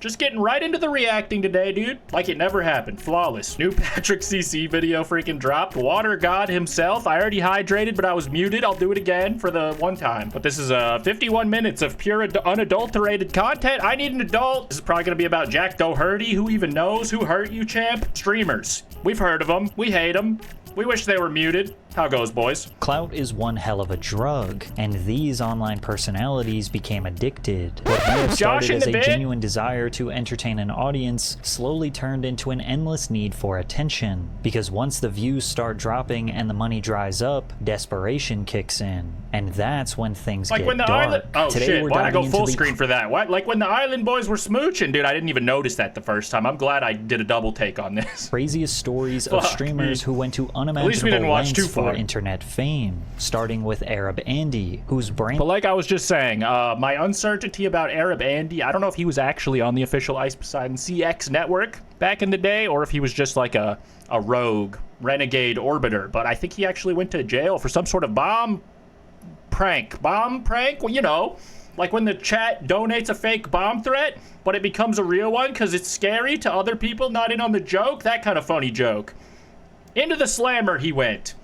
Just getting right into the reacting today, dude. Like it never happened. Flawless. New Patrick CC video freaking dropped. Water God himself. I already hydrated, but I was muted. I'll do it again for the one time. But this is 51 minutes of pure unadulterated content. I need an adult. This is probably going to be about Jack Doherty. Who even knows? Who hurt you, champ? Streamers. We've heard of them. We hate them. We wish they were muted. How goes, boys? Clout is one hell of a drug, and these online personalities became addicted. What may have started as a genuine desire to entertain an audience slowly turned into an endless need for attention. Because once the views start dropping and the money dries up, desperation kicks in. And that's when things get dark. Oh shit, why'd I go full screen for that? What? Like when the Island Boys were smooching? Dude, I didn't even notice that the first time. I'm glad I did a double take on this. Craziest stories of streamers who went to unimaginable lengths for internet fame, starting with Arab Andy, whose brain... But like I was just saying, my uncertainty about Arab Andy, I don't know if he was actually on the official Ice Poseidon CX network back in the day, or if he was just like a rogue, renegade orbiter, but I think he actually went to jail for some sort of bomb prank. Well, you know, like when the chat donates a fake bomb threat, but it becomes a real one because it's scary to other people not in on the joke. That kind of funny joke. Into the slammer he went.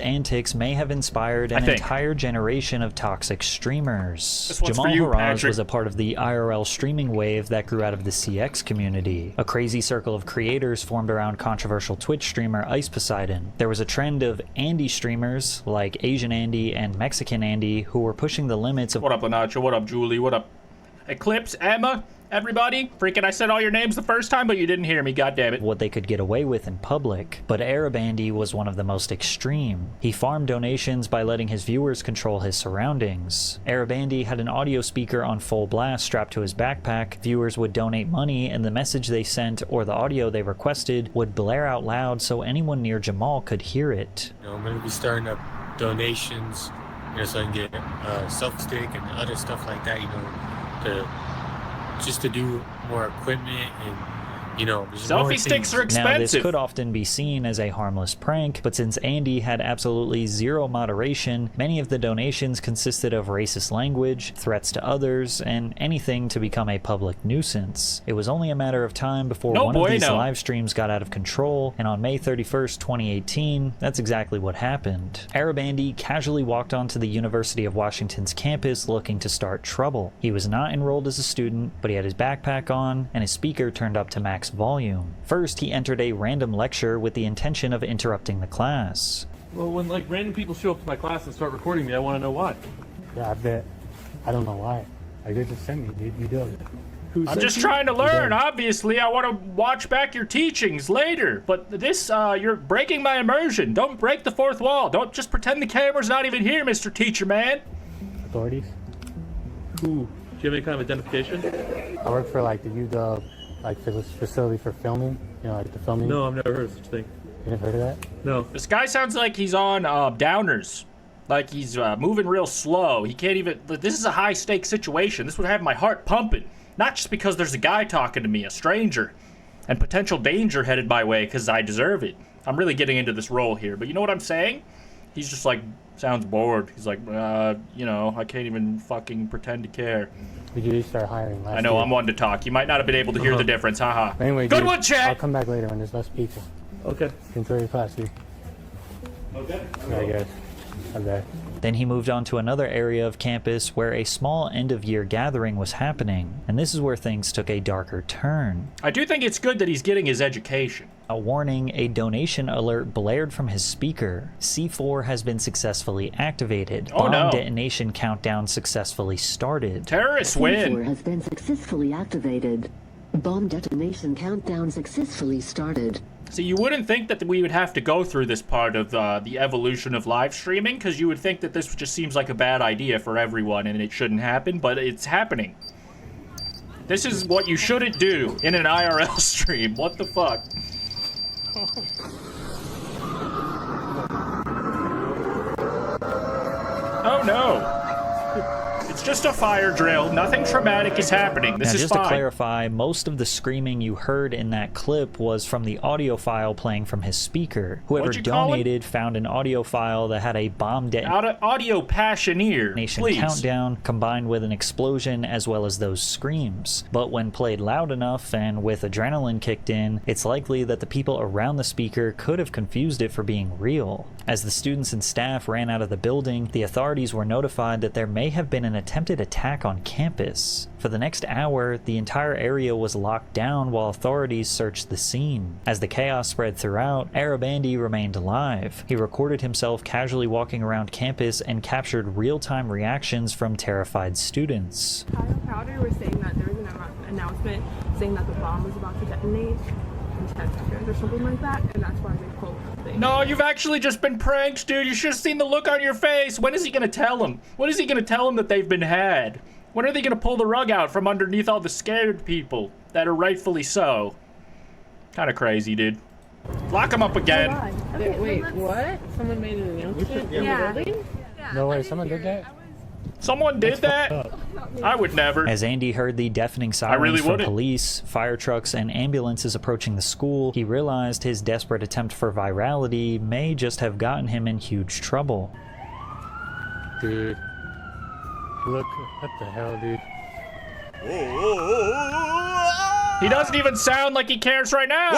Antics may have inspired an entire generation of toxic streamers. Jamal Haraj was a part of the IRL streaming wave that grew out of the CX community. A crazy circle of creators formed around controversial Twitch streamer Ice Poseidon. There was a trend of Andy streamers, like Asian Andy and Mexican Andy, who were pushing the limits of— What up, Lanacho? What up, Julie? What up, Eclipse? Emma? Everybody? Freaking I said all your names the first time, but you didn't hear me, goddammit. What they could get away with in public. But Arab Andy was one of the most extreme. He farmed donations by letting his viewers control his surroundings. Arab Andy had an audio speaker on full blast strapped to his backpack. Viewers would donate money, and the message they sent or the audio they requested would blare out loud so anyone near Jamal could hear it. You know, I'm going to be starting up donations, you know, so I can get self-stick and other stuff like that, you know, just to do more equipment and, you know, selfie sticks are expensive. Now, this could often be seen as a harmless prank, but since Andy had absolutely zero moderation, many of the donations consisted of racist language, threats to others, and anything to become a public nuisance. It was only a matter of time before one of these live streams got out of control, and on May 31st, 2018, that's exactly what happened. Arab Andy casually walked onto the University of Washington's campus looking to start trouble. He was not enrolled as a student, but he had his backpack on, and his speaker turned up to max volume. First, he entered a random lecture with the intention of interrupting the class. Well, when like random people show up to my class and start recording me, I want to know why. Yeah, I bet. I don't know why. Like, they just sent me, you do it. I'm just trying to learn, obviously. I want to watch back your teachings later. But this, you're breaking my immersion. Don't break the fourth wall. Don't just pretend the camera's not even here, Mr. Teacher Man. Authorities? Who? Do you have any kind of identification? I work for like the facility for filming, you know, like the filming. No, I've never heard of such a thing. You never heard of that? No. This guy sounds like he's on downers. Like he's moving real slow. He can't even, this is a high stakes situation. This would have my heart pumping. Not just because there's a guy talking to me, a stranger, and potential danger headed my way because I deserve it. I'm really getting into this role here, but you know what I'm saying? He's just like, sounds bored. He's like, you know, I can't even fucking pretend to care. We did start hiring last I know, year. I'm one to talk. You might not have been able to hear the difference, haha. Anyway, good dude, one, chat! I'll come back later when there's less people. Okay. Enjoy your class, dude. Okay. I guess. Okay. Then he moved on to another area of campus where a small end-of-year gathering was happening, and this is where things took a darker turn. I do think it's good that he's getting his education. A warning, a donation alert blared from his speaker. C4 has been successfully activated. Bomb detonation countdown successfully started. Terrorists win. C4 has been successfully activated. Bomb detonation countdown successfully started. See, you wouldn't think that we would have to go through this part of the evolution of live streaming, because you would think that this just seems like a bad idea for everyone and it shouldn't happen, but it's happening. This is what you shouldn't do in an IRL stream. What the fuck? Oh no! It's just a fire drill. Nothing traumatic is happening. This now, is just fine. to clarify, most of the screaming you heard in that clip was from the audio file playing from his speaker. Whoever What'd you call him? donated found an audio file that had a bomb Audio passioneer, detonation please. countdown combined with an explosion as well as those screams. But when played loud enough and with adrenaline kicked in, it's likely that the people around the speaker could have confused it for being real. As the students and staff ran out of the building, the authorities were notified that there may have been an attempted attack on campus. For the next hour, the entire area was locked down while authorities searched the scene. As the chaos spread throughout, Arab Andy remained alive. He recorded himself casually walking around campus and captured real-time reactions from terrified students. Kyle Powder was saying that there was an announcement saying that the bomb was about to detonate in 10 seconds or something like that, and that's why they quote the thing. No, you've actually just been pranked, dude. You should have seen the look on your face. When is he gonna tell him? When is he gonna tell him that they've been had? When are they gonna pull the rug out from underneath all the scared people that are rightfully so? Kind of crazy, dude. Lock him up again. Okay, wait, what? Someone made an announcement? Yeah. No way, someone did that? Someone did that? I would never. As Andy heard the deafening sirens really from wouldn't. police, fire trucks, and ambulances approaching the school, he realized his desperate attempt for virality may just have gotten him in huge trouble. Dude. Look, what the hell, dude? He doesn't even sound like he cares right now.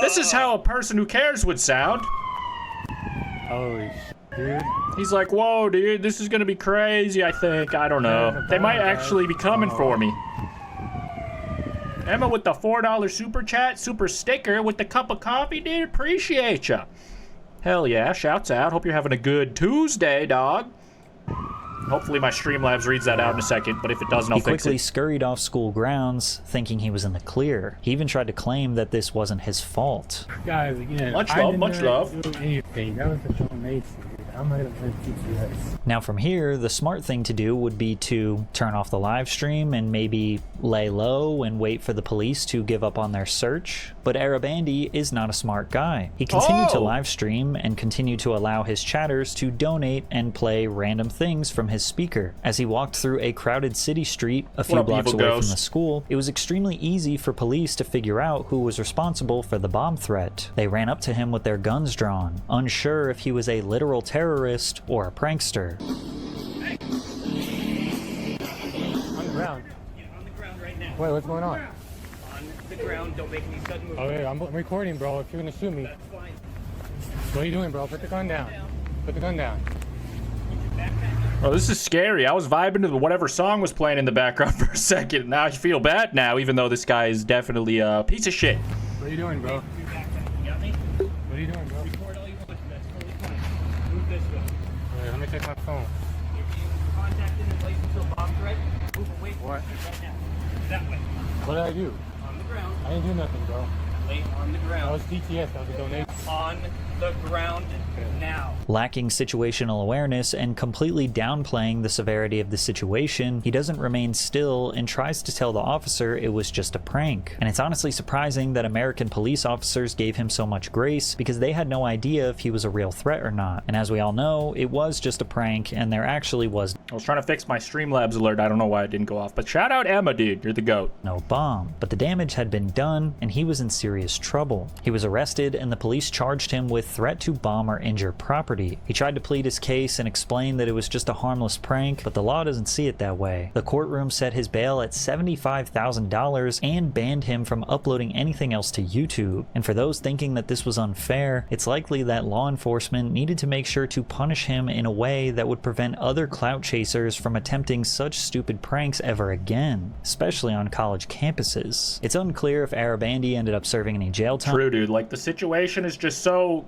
This is how a person who cares would sound. Holy dude. He's like, whoa, dude, this is gonna be crazy, I think. I don't know. They might actually be coming for me. Emma with the $4 super chat, super sticker with the cup of coffee, dude. Appreciate ya. Hell yeah, shouts out. Hope you're having a good Tuesday, dog. Hopefully my Streamlabs reads that out in a second, but if it doesn't, I'll He fix quickly it. scurried off school grounds, thinking he was in the clear. He even tried to claim that this wasn't his fault. Guys, again, Much I love, did much not love. do anything. That was a donation, dude. I'm not gonna play TTS. Now from here, the smart thing to do would be to turn off the live stream and maybe lay low and wait for the police to give up on their search. But Arab Andy is not a smart guy. He continued to live stream and continued to allow his chatters to donate and play random things from his speaker. As he walked through a crowded city street a few up, blocks evil away ghost? from the school, it was extremely easy for police to figure out who was responsible for the bomb threat. They ran up to him with their guns drawn, unsure if he was a literal terrorist or a prankster. On the ground. On the ground right now. Wait, what's going on? On the ground. Don't make any sudden movements. Okay, I'm recording, bro. If you're gonna shoot me. That's fine. What are you doing, bro? Put the gun down. Put the gun down. Oh, this is scary. I was vibing to whatever song was playing in the background for a second. Now I feel bad now, even though this guy is definitely a piece of shit. What are you doing, bro? You got me? What are you doing, bro? Record all you want. That's totally fine. Move this way. Wait, let me check my phone. If you contacted and placed until bomb threat, move away from What? it right now. That way. What did I do? On the ground. I didn't do nothing, bro. Lay on the That ground. was TTS. That was a donation. On the ground now. Lacking situational awareness and completely downplaying the severity of the situation, he doesn't remain still and tries to tell the officer it was just a prank. And it's honestly surprising that American police officers gave him so much grace because they had no idea if he was a real threat or not. And as we all know, it was just a prank and there actually was I was trying to fix my Streamlabs alert. I don't know why it didn't go off, but shout out Emma, dude. You're the GOAT. no bomb. But the damage had been done and he was in serious trouble. He was arrested and the police charged him with threat to bomb or injure property. He tried to plead his case and explain that it was just a harmless prank, but the law doesn't see it that way. The courtroom set his bail at $75,000 and banned him from uploading anything else to YouTube. And for those thinking that this was unfair, it's likely that law enforcement needed to make sure to punish him in a way that would prevent other clout chasers from attempting such stupid pranks ever again, especially on college campuses. It's unclear if Arab Andy ended up serving any jail time. True, dude. Like, the situation is just so,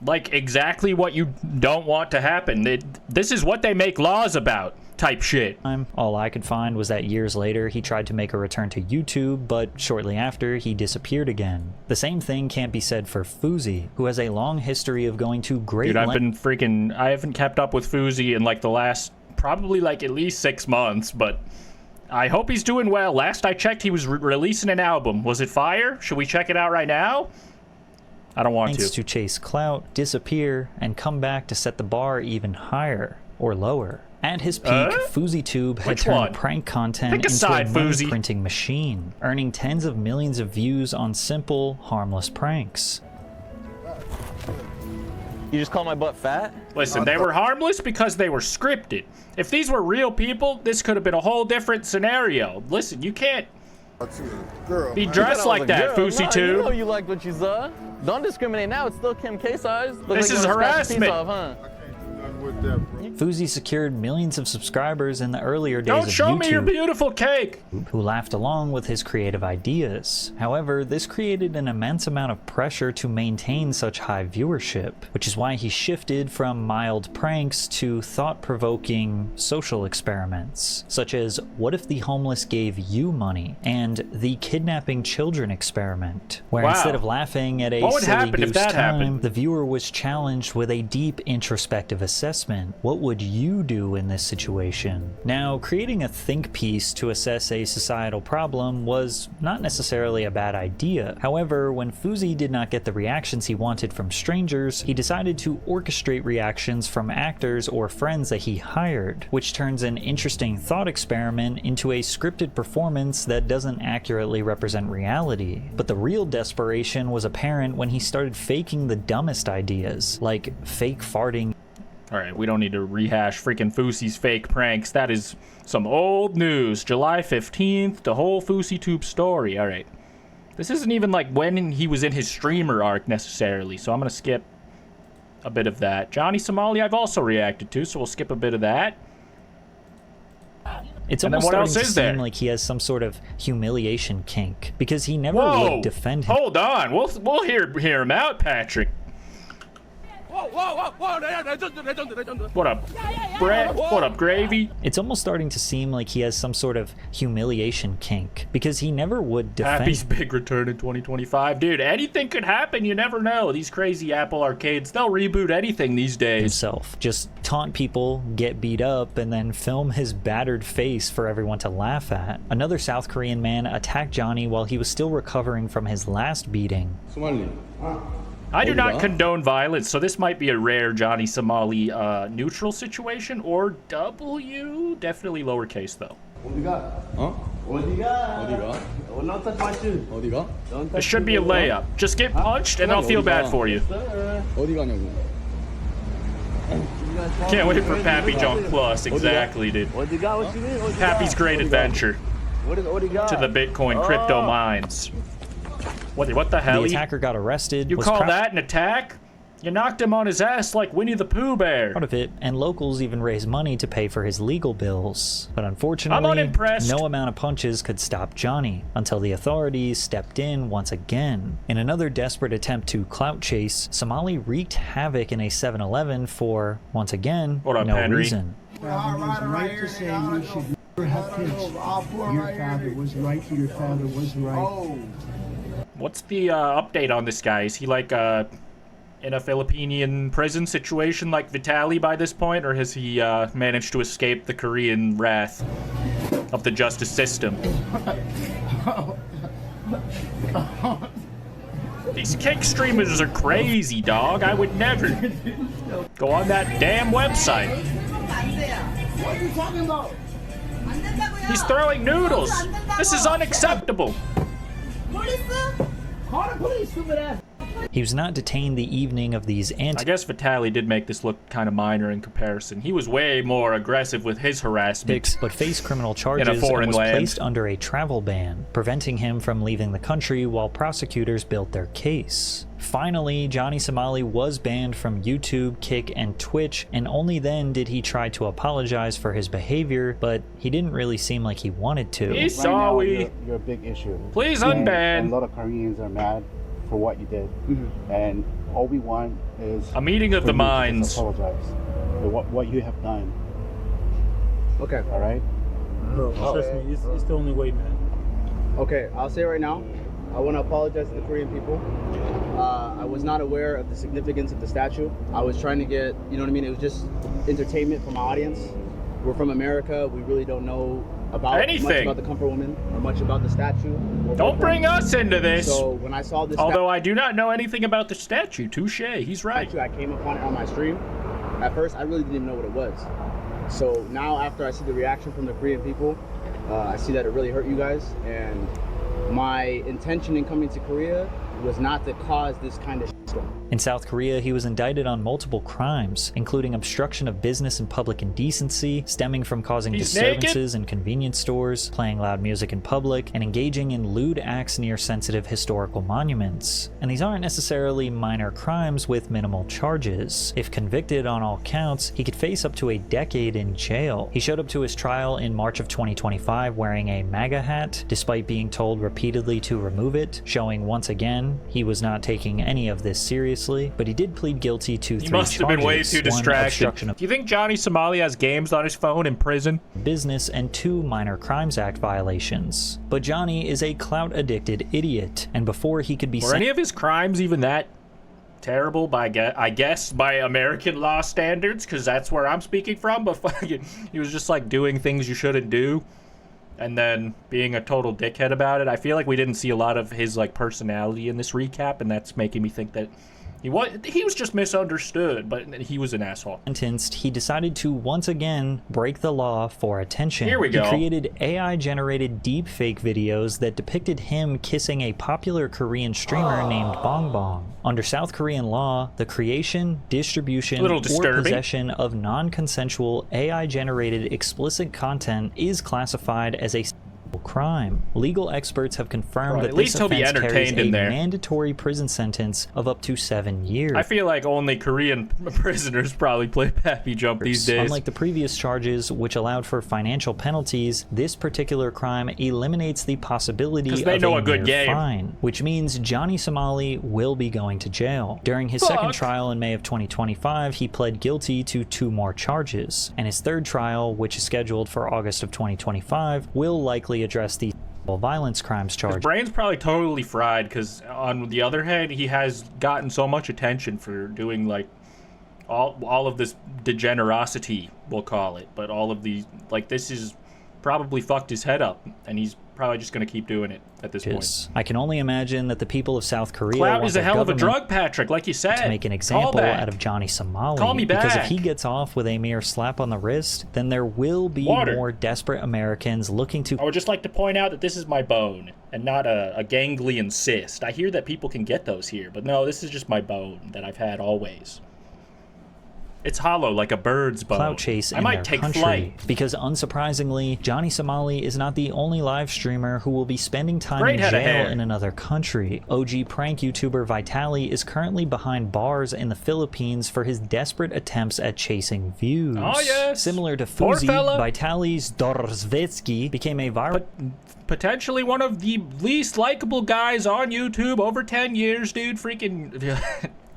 like, exactly what you don't want to happen. This is what they make laws about, type shit. All I could find was that years later he tried to make a return to YouTube, but shortly after he disappeared again. The same thing can't be said for Fuzi, who has a long history of going to great Dude, lengths. I haven't kept up with Fuzi in, like, the last, probably, like, at least 6 months, but I hope he's doing well. Last I checked, he was releasing an album. Was it fire? Should we check it out right now? I don't want to chase clout, disappear, and come back to set the bar even higher or lower. At his peak, FouseyTube had Which turned one? prank content Pick a into side, a money Fousey. printing machine, earning tens of millions of views on simple, harmless pranks. You just call my butt fat? Listen, they were harmless because they were scripted. If these were real people, this could have been a whole different scenario. Listen, you can't be dressed like that, FouseyTube. You know you liked what you saw. Don't discriminate now. It's still Kim K size. This is harassment. Fousey secured millions of subscribers in the earlier days Don't of show YouTube, me your beautiful cake. who laughed along with his creative ideas. However, this created an immense amount of pressure to maintain such high viewership, which is why he shifted from mild pranks to thought-provoking social experiments, such as what if the homeless gave you money, and the kidnapping children experiment, where Wow. instead of laughing at a What would silly happen if goose that time, happened? the viewer was challenged with a deep introspective assessment. What would you do in this situation? Now, creating a think piece to assess a societal problem was not necessarily a bad idea. However, when Fousey did not get the reactions he wanted from strangers, he decided to orchestrate reactions from actors or friends that he hired, which turns an interesting thought experiment into a scripted performance that doesn't accurately represent reality. But the real desperation was apparent when he started faking the dumbest ideas, like fake farting. All right, we don't need to rehash freaking Fousey's fake pranks. That is some old news. July 15th, the whole FouseyTube story. All right. This isn't even like when he was in his streamer arc necessarily, so I'm going to skip a bit of that. Johnny Somali I've also reacted to, so we'll skip a bit of that. It's And then almost what starting else to is seem there? like he has some sort of humiliation kink, because he never Whoa! would defend him. Hold on. We'll hear him out, Patrick. What up, Brett? What up, Gravy? It's almost starting to seem like he has some sort of humiliation kink, because he never would defend Happy's big return in 2025. Dude, anything could happen. You never know. These crazy Apple arcades, they'll reboot anything these days. himself. Just taunt people, get beat up, and then film his battered face for everyone to laugh at. Another South Korean man attacked Johnny while he was still recovering from his last beating. I do not condone violence, so this might be a rare Johnny Somali neutral situation, or W, definitely lowercase though. This should be a layup. Just get punched and I'll feel bad for you. Can't wait for Pappy Junk Plus, exactly, dude. Pappy's Great Adventure to the Bitcoin crypto mines. What the hell? The attacker got arrested. You was call proud that an attack? You knocked him on his ass like Winnie the Pooh Bear. of it, and locals even raised money to pay for his legal bills. But unfortunately, I'm unimpressed. no amount of punches could stop Johnny, until the authorities stepped in once again. In another desperate attempt to clout chase, Somali wreaked havoc in a 7-Eleven for, once again, What up, no Henry? reason. Right to say you should never have kids. Your father was right. Your father was right. What's the update on this guy? Is he like in a Philippine prison situation like Vitaly by this point, or has he managed to escape the Korean wrath of the justice system? These cake streamers are crazy, dog. I would never go on that damn website. What are you talking about? He's throwing noodles. This is unacceptable. Call the police, stupid ass. He was not detained the evening of these I guess Vitaly did make this look kind of minor in comparison. He was way more aggressive with his harassment. but faced criminal charges and foreign was land. placed under a travel ban, preventing him from leaving the country while prosecutors built their case. Finally, Johnny Somali was banned from YouTube, Kick, and Twitch, and only then did he try to apologize for his behavior, but he didn't really seem like he wanted to. He's sorry. You're a big issue. Please And unban. a lot of Koreans are mad for what you did, and all we want is A meeting of for the you to minds. just apologize for what you have done. Okay. All right. Bro, trust me, it's the only way, man. Okay, I'll say right now, I want to apologize to the Korean people. I was not aware of the significance of the statue. I was trying to get, you know what I mean? It was just entertainment for my audience. We're from America. We really don't know about much Anything. about the Comfort Woman or much about the statue. Don't bring us into this. So when I saw this Although I do not know anything about the statue. Touche. He's right. statue, I came upon it on my stream. At first, I really didn't even know what it was. So now after I see the reaction from the Korean people, I see that it really hurt you guys, and my intention in coming to Korea was not to cause this kind of shitstorm. In South Korea, he was indicted on multiple crimes, including obstruction of business and public indecency, stemming from causing disturbances in convenience stores, playing loud music in public, and engaging in lewd acts near sensitive historical monuments. And these aren't necessarily minor crimes with minimal charges. If convicted on all counts, he could face up to a decade in jail. He showed up to his trial in March of 2025 wearing a MAGA hat, despite being told repeatedly to remove it, showing once again he was not taking any of this seriously. But he did plead guilty to 3 charges. He must have been way too distracted. Do you think Johnny Somali has games on his phone in prison? Business and 2 Minor Crimes Act violations. But Johnny is a clout-addicted idiot, and before he could be Were any of his crimes even that terrible by, I guess, by American law standards? Because that's where I'm speaking from, but fucking, he was just like doing things you shouldn't do and then being a total dickhead about it. I feel like we didn't see a lot of his like personality in this recap, and that's making me think that he was just misunderstood, but he was an asshole. Sentenced, he decided to once again break the law for attention. Here we go. He created AI-generated deepfake videos that depicted him kissing a popular Korean streamer named Bong Bong. Under South Korean law, the creation, distribution, or possession of non-consensual AI-generated explicit content is classified as a crime. Legal experts have confirmed that this offense carries a mandatory prison sentence of up to 7 years. I feel like only Korean prisoners probably play Pappy Jump these days. Unlike the previous charges, which allowed for financial penalties, this particular crime eliminates the possibility of a good fine, which means Johnny Somali will be going to jail. During his second trial in May of 2025, he pled guilty to 2 more charges, and his third trial, which is scheduled for August of 2025, will likely address the violence crimes charge. His brain's probably totally fried, because on the other hand, he has gotten so much attention for doing like all of this degenerosity, we'll call it, but all of these, like, this is probably fucked his head up, and he's probably just going to keep doing it at this point. I can only imagine that the people of South Korea Clout is a hell of a drug, Patrick, like you said. To make an example out of Johnny Somali. Call me back. Because if he gets off with a mere slap on the wrist, then there will be more desperate Americans looking to... I would just like to point out that this is my bone and not a ganglion cyst. I hear that people can get those here, but no, this is just my bone that I've had always. It's hollow like a bird's bone. Clout chase I might take flight. Because unsurprisingly, Johnny Somali is not the only live streamer who will be spending time in jail in another country. OG prank YouTuber Vitali is currently behind bars in the Philippines for his desperate attempts at chasing views. Oh yes. Similar to Fuzi, Vitali's Dorozvetsky became a viral... Potentially one of the least likable guys on YouTube over 10 years, dude. Freaking... Do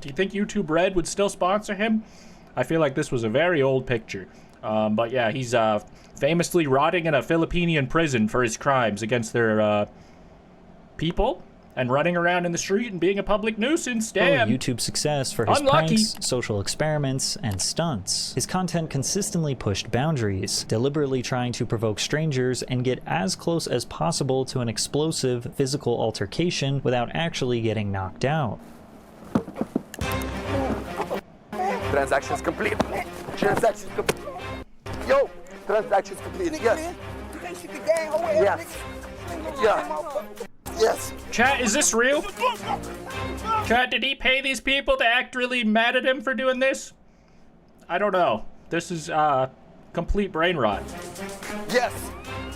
you think YouTube Red would still sponsor him? I feel like this was a very old picture. But yeah, he's famously rotting in a Filipinian prison for his crimes against their people and running around in the street and being a public nuisance. Damn. YouTube success for his pranks, social experiments, and stunts. His content consistently pushed boundaries, deliberately trying to provoke strangers and get as close as possible to an explosive physical altercation without actually getting knocked out. Transactions complete. Transactions complete. Yo, transactions complete. Yes. Yes. Yeah. Yes. Chat, is this real? Chat, did he pay these people to act really mad at him for doing this? I don't know. This is complete brain rot. Yes.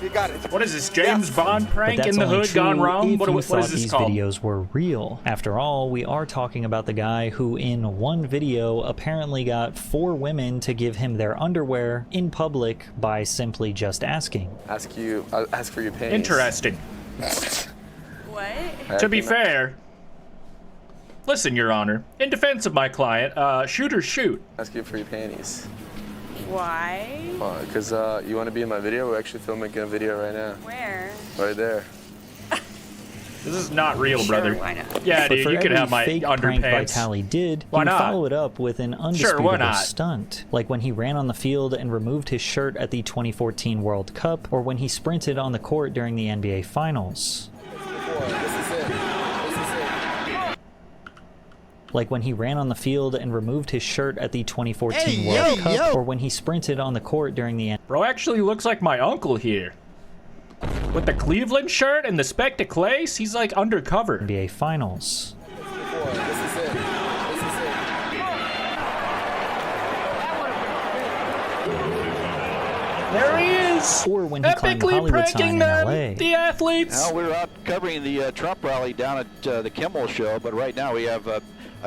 You got it. What is this, James Bond prank in the hood gone wrong? What is this these called? Videos were real. After all, we are talking about the guy who in one video apparently got 4 women to give him their underwear in public by simply just asking. Ask for your panties. Interesting. What? To be fair, listen, Your Honor, in defense of my client, shooters shoot. Ask you for your panties. Why? Because you want to be in my video? We're actually filming a video right now. Where? Right there. This is not real, brother. Why not? Yeah, dude, you could have my fake underpants. Prank Vitali did, he would follow it up with an undisputable stunt. Like when he ran on the field and removed his shirt at the 2014 World Cup, or when he sprinted on the court during the NBA Finals. like when he ran on the field and removed his shirt at the 2014 World Cup, or when he sprinted on the court during the Bro actually looks like my uncle here. With the Cleveland shirt and the spectacles, he's like undercover. NBA Finals. There he is! Or when he climbed the Hollywood sign in LA. The athletes! Now we're out covering the Trump rally down at the Kimmel Show, but right now we have a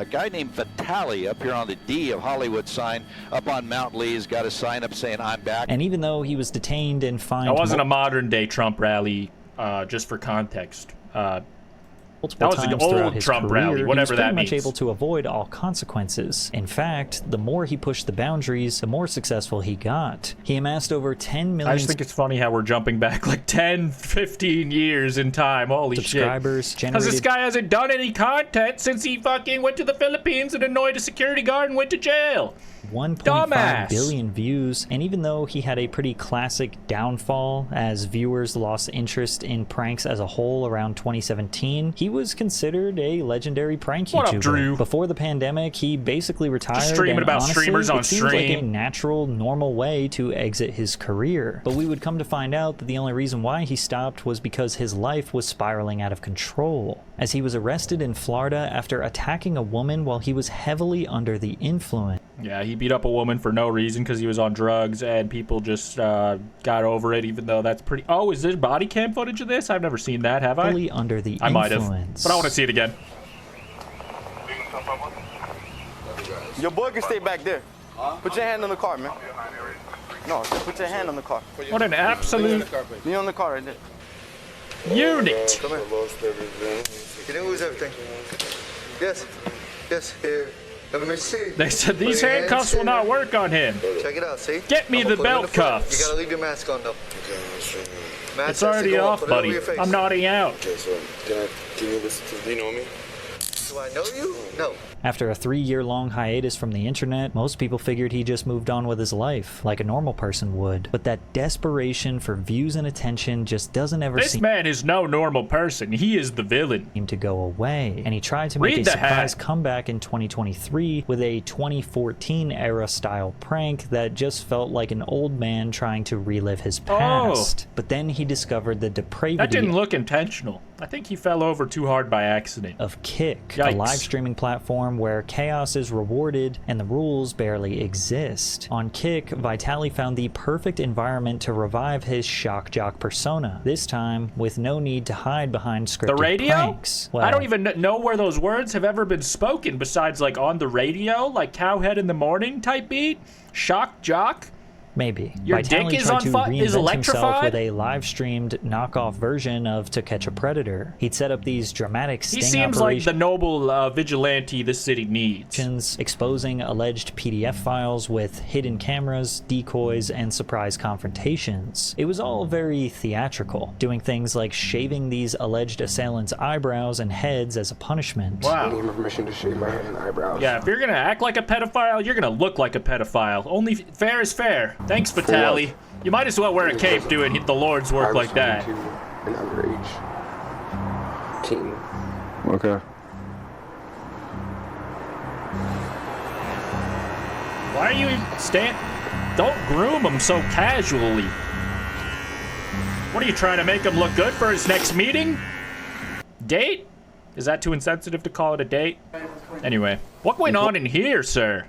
guy named Vitali up here on the D of Hollywood sign up on Mount Lee. He's got a sign up saying, "I'm back." And even though he was detained and fined... That wasn't a modern-day Trump rally, just for context. That was an old Trump rally, whatever that means. He was pretty much able to avoid all consequences. In fact, the more he pushed the boundaries, the more successful he got. He amassed over 10 million... I just think it's funny how we're jumping back like 10, 15 years in time. Holy subscribers, shit. Because this guy hasn't done any content since he fucking went to the Philippines and annoyed a security guard and went to jail. 1.5 billion views, and even though he had a pretty classic downfall as viewers lost interest in pranks as a whole around 2017, he was considered a legendary prank YouTuber. What up, Drew? Before the pandemic, he basically retired. Just streaming and about honestly, streamers on it seems stream. like a natural, normal way to exit his career. But we would come to find out that the only reason why he stopped was because his life was spiraling out of control, as he was arrested in Florida after attacking a woman while he was heavily under the influence. Yeah, he beat up a woman for no reason because he was on drugs, and people just got over it, even though that's pretty... Oh, is there body cam footage of this? I've never seen that, have I? Heavily under the I might have, influence. but I want to see it again. Your boy can stay back there. Put your hand on the car, man. No, put your hand on the car. What an absolute... Be on the car right there. Unit! Come here. Can you lose everything? Yes. Yes. Here. Let me see. They said these handcuffs will not work on him. Check it out, see? Get me the belt cuffs. You gotta leave your mask on, though. It's already off, buddy. I'm nodding out. Okay, so can you listen to... Do you know me? Do I know you? No. After a 3-year-long hiatus from the internet, most people figured he just moved on with his life, like a normal person would. But that desperation for views and attention just doesn't ever This man is no normal person. He is the villain. Seem to go away. And he tried to make a surprise comeback in 2023 with a 2014 era style prank that just felt like an old man trying to relive his past. But then he discovered the depravity... That didn't look intentional. I think he fell over too hard by accident. ...of Kick, Yikes. a live streaming platform where chaos is rewarded and the rules barely exist. On Kick, Vitali found the perfect environment to revive his shock jock persona, this time with no need to hide behind scripted The radio? pranks. Well, I don't even know where those words have ever been spoken besides like on the radio, like Cowhead in the Morning type beat. Shock jock? Maybe. Your Vitali dick is tried on to fire? Is reinvent himself electrified? with a live-streamed knockoff version of To Catch a Predator. He'd set up these dramatic sting He seems like the noble vigilante this city needs. Exposing alleged PDF files with hidden cameras, decoys, and surprise confrontations. It was all very theatrical, doing things like shaving these alleged assailants' eyebrows and heads as a punishment. Wow. I need my permission to shave my head and eyebrows. Yeah, if you're gonna act like a pedophile, you're gonna look like a pedophile. Only fair is fair. Thanks, Vitali. You might as well wear a cape doing the Lord's work like that. An underage teen. Okay. Why are you Don't groom him so casually. What are you trying to make him look good for his next meeting? Date? Is that too insensitive to call it a date? Anyway, what went on in here, sir?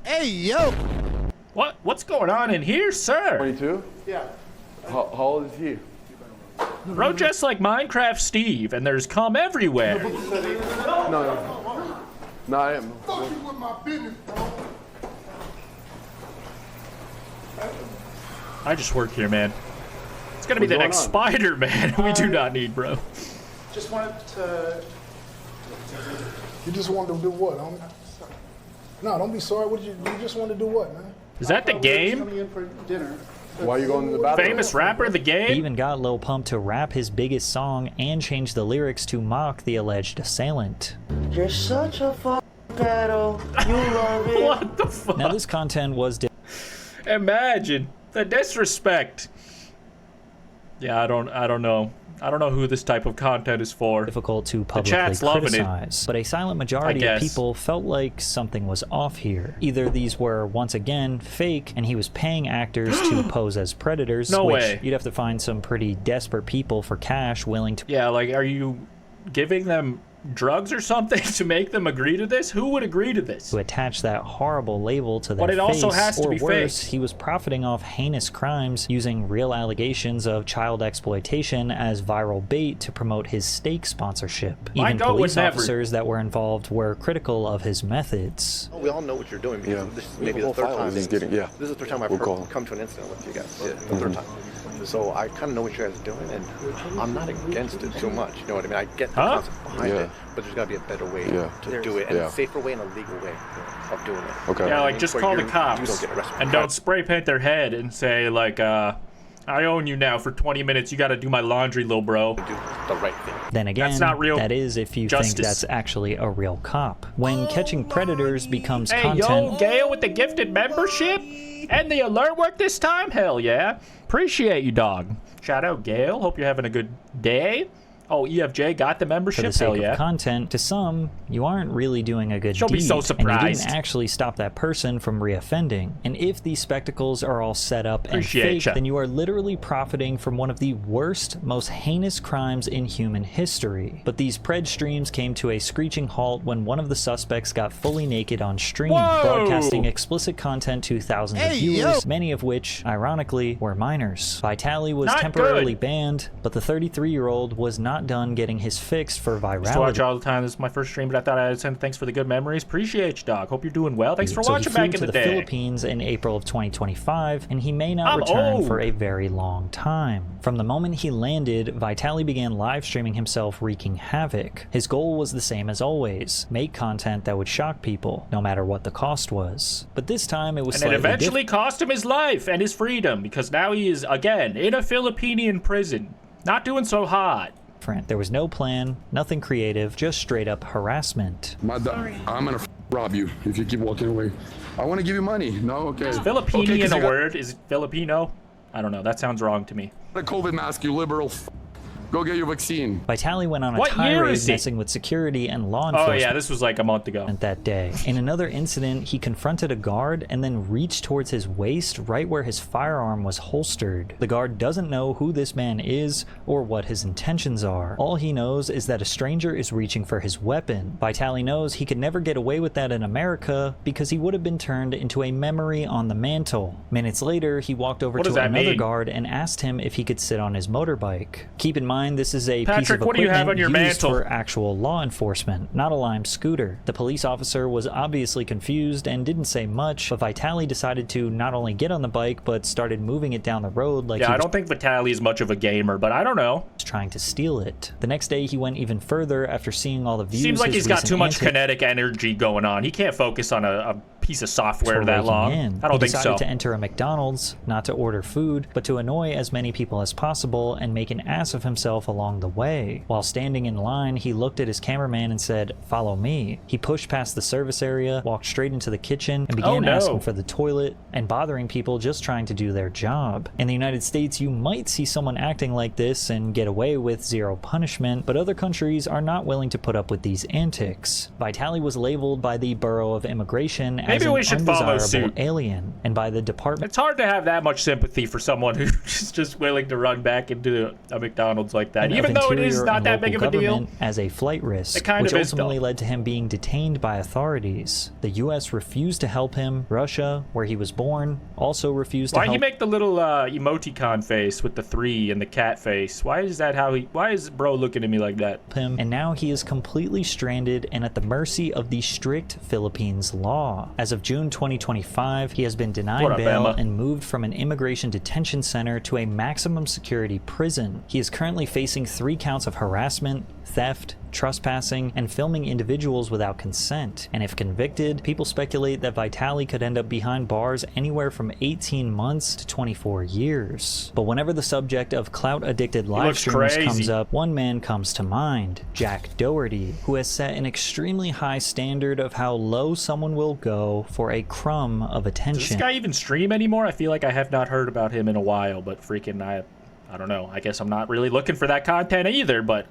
Hey, yo! What's going on in here, sir? 22? Yeah. How old is he? Bro, just like Minecraft Steve, and there's cum everywhere. No, I am. Fuck you with my business, bro. I just work here, man. It's gonna be the next Spider-Man. We do not need, bro. Just wanted to... You just wanted to do what? No, don't be sorry. You just wanted to do what, man? Is that the game? Coming in for dinner. Why are you going to the bathroom? Famous rapper, the game? He even got Lil Pump to rap his biggest song and change the lyrics to mock the alleged assailant. You're such a fucking pedo. You love it. What the fuck? Now this content was... Imagine the disrespect. Yeah, I don't know. I don't know who this type of content is for. Difficult to publicly chat's loving criticize, but a silent majority of people felt like something was off here. Either these were once again fake, and he was paying actors to pose as predators. No which way. You'd have to find some pretty desperate people for cash willing to. Yeah, like, are you giving them drugs or something to make them agree to this? Who would agree to this? To attach that horrible label to their But it also has to or be worse, fake. he was profiting off heinous crimes using real allegations of child exploitation as viral bait to promote his steak sponsorship. Even police officers that were involved were critical of his methods. We all know what you're doing because this is maybe the third time. This is the third time I've come to an incident with you guys. The third time. So I kind of know what you guys are doing, and I'm not against it too much. You know what I mean? I get the concept behind it, but there's got to be a better way to do it, and a safer way and a legal way of doing it. Okay. Yeah, like, just call the cops and don't spray paint their head and say, like, I own you now for 20 minutes. You got to do my laundry, little bro. Do the right thing. Then again, that's not real that is if you justice. think that's actually a real cop. When catching predators becomes Hey, content... yo, Gail with the gifted membership and the alert work this time? Hell yeah. Appreciate you, dog. Shout out, Gail. Hope you're having a good day. Oh, EFJ got the membership? For the sake Hell yeah. of content, to some, you aren't really doing a good She'll deed, be so and surprised. you didn't actually stop that person from reoffending. And if these spectacles are all set up and Appreciate fake, ya. then you are literally profiting from one of the worst, most heinous crimes in human history. But these pred streams came to a screeching halt when one of the suspects got fully naked on stream, broadcasting explicit content to thousands of viewers, many of which, ironically, were minors. Vitali was Not temporarily good. banned, but the 33-year-old was not done getting his fix for virality. Used to watch all the time. This is my first stream, but I thought I'd send thanks for the good memories. Appreciate you, dog. Hope you're doing well. Thanks for So watching he flew back in to the the day. Philippines in April of 2025, and he may not I'm return old. for a very long time. From the moment he landed, Vitali began live streaming himself wreaking havoc. His goal was the same as always: make content that would shock people, no matter what the cost was. But this time it was And it slightly eventually cost him his life and his freedom, because now he is, again, in a Filipinian prison. Not doing so hot. different. There was no plan, nothing creative, just straight up harassment. I'm gonna rob you if you keep walking away. I want to give you money. No, okay. Is Filipinian a word? Is it Filipino? I don't know. That sounds wrong to me. The COVID mask, you liberal. Go get your vaccine. Vitali went on a What year tirade is he? messing with security and law Oh, enforcement. yeah, this was like a month ago. That day. In another incident, he confronted a guard and then reached towards his waist right where his firearm was holstered. The guard doesn't know who this man is or what his intentions are. All he knows is that a stranger is reaching for his weapon. Vitali knows he could never get away with that in America because he would have been turned into a memory on the mantle. Minutes later, he walked over What to does that another mean? guard and asked him if he could sit on his motorbike. Keep in mind, this is a piece Patrick, of what do you have equipment on your used mantle? for actual law enforcement, not a Lime scooter. The police officer was obviously confused and didn't say much, but Vitali decided to not only get on the bike, but started moving it down the road like Yeah, he I was don't think Vitali is much of a gamer, but I don't know. trying to steal it. The next day, he went even further after seeing all the views. Seems like his he's got recent too much antics kinetic energy going on. He can't focus on a piece of software were that raking long. in. I don't He think so. decided to enter a McDonald's, not to order food, but to annoy as many people as possible and make an ass of himself along the way. While standing in line, he looked at his cameraman and said, "Follow me." He pushed past the service area, walked straight into the kitchen, and began no. asking for the toilet and bothering people just trying to do their job. In the United States, you might see someone acting like this and get away with zero punishment, but other countries are not willing to put up with these antics. Vitali was labeled by the Bureau of Immigration as Maybe an we should follow undesirable suit. alien, and by the Department It's hard to have that much sympathy for someone who's just willing to run back into a McDonald's like that, even though it is not that big of a deal. as a flight risk, It kind which of is, ultimately though. led to him being detained by authorities. The U.S. refused to help him. Russia, where he was born, also refused to Why help he make the little emoticon face with the 3 and the cat face? Why is that how he? Why is bro looking at me like that? him, and now he is completely stranded and at the mercy of the strict Philippines law. As of June 2025, he has been denied What up, bail Emma? and moved from an immigration detention center to a maximum security prison. He is currently facing 3 counts of harassment, theft, trespassing, and filming individuals without consent. And if convicted, people speculate that Vitali could end up behind bars anywhere from 18 months to 24 years. But whenever the subject of clout-addicted live looks streamers crazy. comes up, one man comes to mind: Jack Doherty, who has set an extremely high standard of how low someone will go for a crumb of Does this attention. guy even stream anymore? I feel like I have not heard about him in a while, but freaking I don't know. I guess I'm not really looking for that content either, but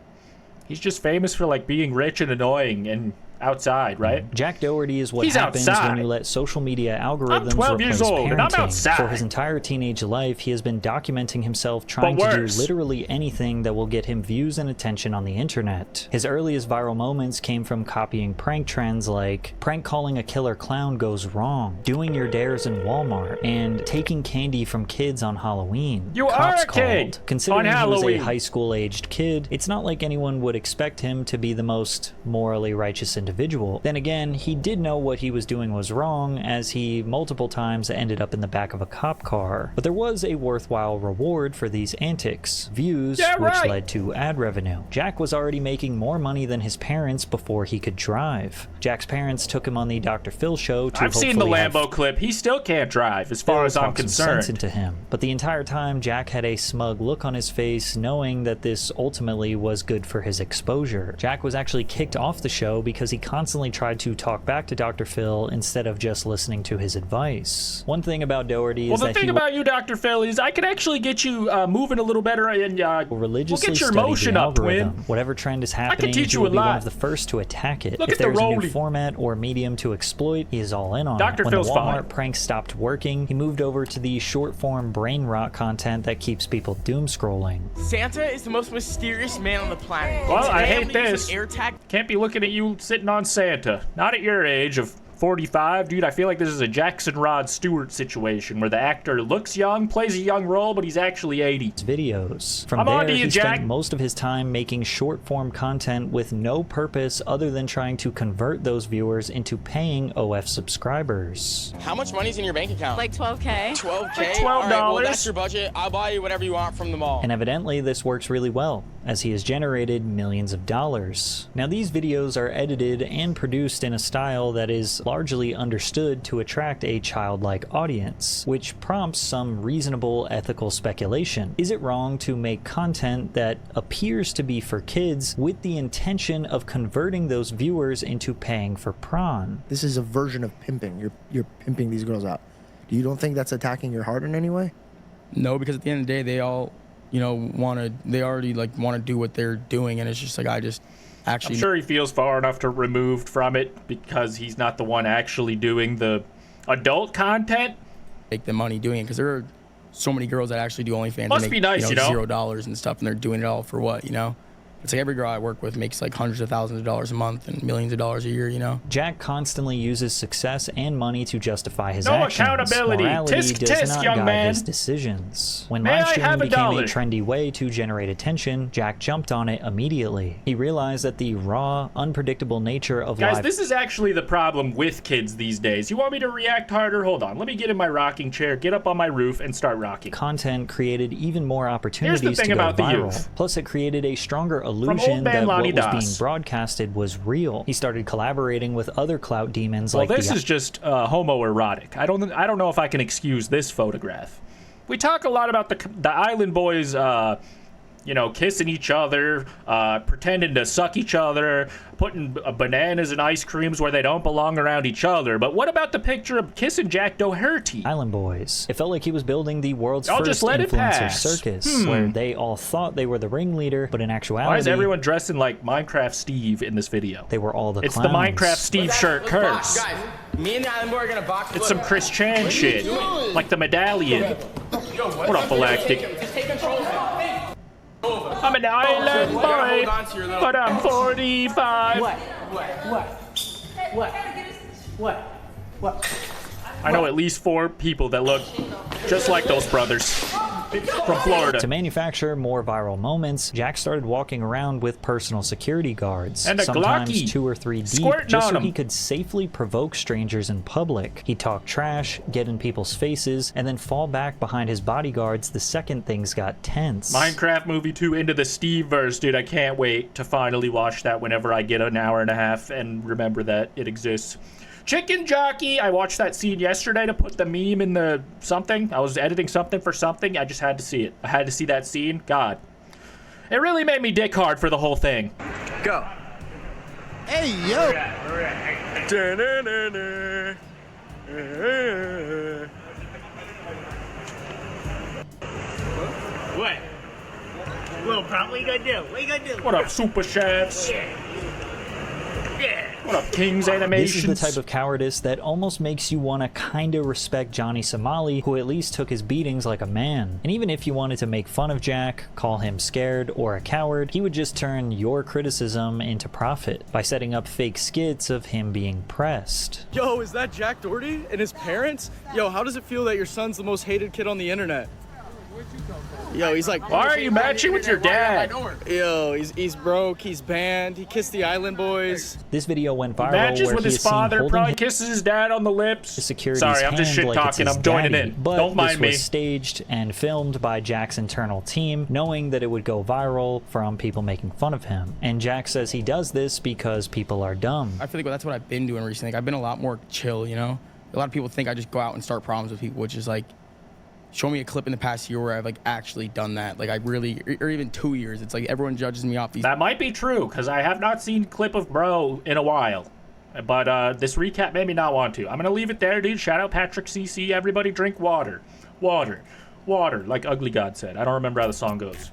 he's just famous for like being rich and annoying and outside, right? Jack Doherty is what He's happens outside. when you let social media algorithms I'm 12 replace years old, and I'm parenting. outside. For his entire teenage life, he has been documenting himself trying to do literally anything that will get him views and attention on the internet. His earliest viral moments came from copying prank trends like prank calling a killer clown goes wrong, doing your dares in Walmart, and taking candy from kids on Halloween. You Cops are a kid called. Considering on he was a Halloween. high school-aged kid, it's not like anyone would expect him to be the most morally righteous individual. Then again, he did know what he was doing was wrong, as he multiple times ended up in the back of a cop car. But there was a worthwhile reward for these antics: views, which led to ad revenue. Jack was already making more money than his parents before he could drive. Jack's parents took him on the Dr. Phil show to I've seen the hopefully have Lambo clip. He still can't drive, as far as I'm talk some sense concerned. into him. But the entire time, Jack had a smug look on his face, knowing that this ultimately was good for his exposure. Jack was actually kicked off the show because he constantly tried to talk back to Dr. Phil instead of just listening to his advice. One thing about Doherty is Well, that the thing about you, Dr. Phil, is I could actually get you moving a little better, and religiously we'll get your study motion the up, twin. algorithm. Whatever trend is happening, teach he you will a be one lot. of the first to attack it. Look If at the there's a new rolling. format or medium to exploit, he is all in on Dr. it. When Phil's the Walmart fine. prank stopped working, he moved over to the short-form brain rot content that keeps people doom scrolling. Santa is the most mysterious man on the planet. Well, I Today, hate I'm gonna use this. an AirTag. Can't be looking at you sitting on Santa. Not at your age of 45, dude. I feel like this is a Jackson Rod Stewart situation where the actor looks young, plays a young role, but he's actually 80. Videos. From I'm on to there, you, he Jack. spent most of his time making short-form content with no purpose other than trying to convert those viewers into paying OF subscribers. How much money's in your bank account? Like 12K. 12K? Like $12. All right, well, that's your budget. I'll buy you whatever you want from the mall. And evidently this works really well, as he has generated millions of dollars. Now these videos are edited and produced in a style that is largely understood to attract a childlike audience, which prompts some reasonable ethical speculation. Is it wrong to make content that appears to be for kids with the intention of converting those viewers into paying for prawn? This is a version of pimping. You're pimping these girls out. You don't think that's attacking your heart in any way? No, because at the end of the day, they all, they already like want to do what they're doing, and it's just like I'm sure he feels far enough to removed from it because he's not the one actually doing the adult content. Make the money doing it, because there are so many girls that actually do OnlyFans. Must and be make, nice, $0 and stuff, and they're doing it all for what, It's like every girl I work with makes like hundreds of thousands of dollars a month and millions of dollars a year, Jack constantly uses success and money to justify his No actions. accountability. Morality Tisk, does tisk, not young guide man. his decisions. When May live I streaming have a became dollar? a trendy way to generate attention, Jack jumped on it immediately. He realized that the raw, unpredictable nature of Guys, live this is actually the problem with kids these days. You want me to react harder? Hold on. Let me get in my rocking chair, get up on my roof, and start rocking. content created even more opportunities thing to go about the viral. youth. Plus, it created a stronger old illusion man that what Lonnie was dos. being broadcasted was real. He started collaborating with other clout demons Well, like this the is just homoerotic. I don't know if I can excuse this photograph. We talk a lot about the Island Boys, kissing each other, pretending to suck each other, putting bananas and ice creams where they don't belong around each other. But what about the picture of kissing Jack Doherty? Island Boys. It felt like he was building the world's I'll first just let it influencer pass. circus, where they all thought they were the ringleader, but in actuality, Why is everyone dressing like Minecraft Steve in this video? they were all the It's clowns. the Minecraft Steve shirt curse. Guys, me and the Island Boy are gonna box. It's some Chris Chan shit, like the medallion. What up, Galactic? Just take control. I'm an island boy, but I'm 45. What? I know at least 4 people that look just like those brothers from Florida. To manufacture more viral moments, Jack started walking around with personal security guards, And a sometimes Glocky. 2 or 3 deep, Squirting just on so 'em. he could safely provoke strangers in public. He'd talk trash, get in people's faces, and then fall back behind his bodyguards the second things got tense. Minecraft Movie 2 into the Steve verse, dude. I can't wait to finally watch that whenever I get an hour and a half and remember that it exists. Chicken Jockey. I watched that scene yesterday to put the meme in the something. I was editing something for something. I just had to see it. I had to see that scene. God. It really made me dick hard for the whole thing. Go. Hey, yo. What? Little prop, what you gonna do? What you gonna do? What up, Super Chefs? Yeah. What up, Kings Animations? This is the type of cowardice that almost makes you want to kind of respect Johnny Somali, who at least took his beatings like a man. And even if you wanted to make fun of Jack, call him scared or a coward, he would just turn your criticism into profit by setting up fake skits of him being pressed. Yo, is that Jack Doherty and his parents? Yo, how does it feel that your son's the most hated kid on the internet? Yo, he's like, why are you matching with your dad? Yo, he's broke, he's banned, he kissed the Island Boys. This video went viral. Matches where with he his is seen father, holding probably kisses his dad on the lips. the security's Sorry, I'm just hand shit like it's talking. his I'm joining daddy. in. But Don't mind this me. was staged and filmed by Jack's internal team, knowing that it would go viral from people making fun of him. And Jack says he does this because people are dumb. I feel like that's what I've been doing recently. Like, I've been a lot more chill, you know? A lot of people think I just go out and start problems with people, which is like, show me a clip in the past year where I've like actually done that. Like I really, or even 2 years. It's like everyone judges me off these. That might be true, because I have not seen clip of bro in a while. But this recap made me not want to. I'm going to leave it there, dude. Shout out Patrick CC. Everybody drink water. Water. Water, like Ugly God said. I don't remember how the song goes.